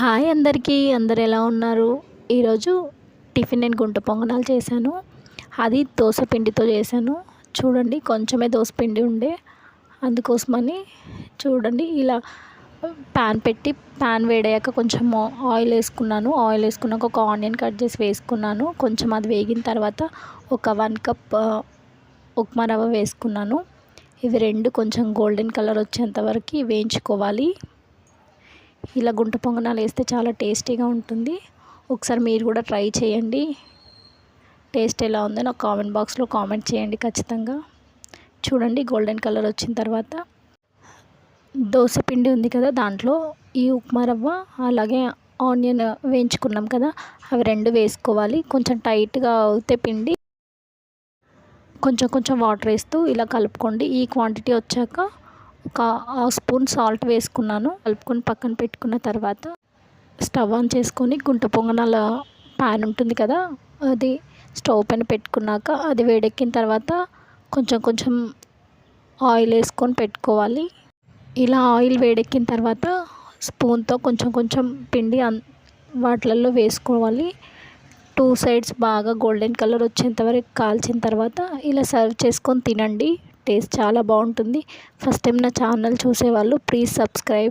Hi అందరికీ, అందరు ఎలా ఉన్నారు? ఈరోజు టిఫిన్ నేను గుంట పొంగనాలు చేశాను. అది దోస పిండితో చేశాను. చూడండి, కొంచెమే దోస పిండి ఉండే, అందుకోసమని చూడండి ఇలా ప్యాన్ వేడయ్యాక కొంచెం ఆయిల్ వేసుకున్నాను. ఆయిల్ వేసుకున్నాక ఒక ఆనియన్ కట్ చేసి వేసుకున్నాను. కొంచెం అది వేగిన తర్వాత ఒక 1 కప్ ఉప్మా రవ్వ వేసుకున్నాను. ఇవి రెండు కొంచెం గోల్డెన్ కలర్ వచ్చేంత వరకు వేయించుకోవాలి. ఇలా గుంట పొంగనాలు వేస్తే చాలా టేస్టీగా ఉంటుంది. ఒకసారి మీరు కూడా ట్రై చేయండి. టేస్ట్ ఎలా ఉందో నాకు కామెంట్ బాక్స్లో కామెంట్ చేయండి ఖచ్చితంగా. చూడండి, గోల్డెన్ కలర్ వచ్చిన తర్వాత దోశ పిండి ఉంది కదా, దాంట్లో ఈ ఉప్మా రవ్వ అలాగే ఆనియన్ వేయించుకున్నాం కదా, అవి రెండు వేసుకోవాలి. కొంచెం టైట్గా అవుతే పిండి కొంచెం కొంచెం వాటర్ వేస్తూ ఇలా కలుపుకోండి. ఈ క్వాంటిటీ వచ్చాక ఒక హాఫ్ స్పూన్ సాల్ట్ వేసుకున్నాను. కలుపుకొని పక్కన పెట్టుకున్న తర్వాత స్టవ్ ఆన్ చేసుకొని గుంట పొంగనాల ప్యాన్ ఉంటుంది కదా, అది స్టవ్ పైన పెట్టుకున్నాక అది వేడెక్కిన తర్వాత కొంచెం కొంచెం ఆయిల్ వేసుకొని పెట్టుకోవాలి. ఇలా ఆయిల్ వేడెక్కిన తర్వాత స్పూన్తో కొంచెం కొంచెం పిండి వాటిలలో వేసుకోవాలి. 2 సైడ్స్ బాగా గోల్డెన్ కలర్ వచ్చేంత వరకు కాల్చిన తర్వాత ఇలా సర్వ్ చేసుకొని తినండి. టేస్ట్ చాలా బాగుంటుంది. ఫస్ట్ టైం నా ఛానల్ చూసేవాళ్ళు ప్లీజ్ సబ్స్క్రైబ్.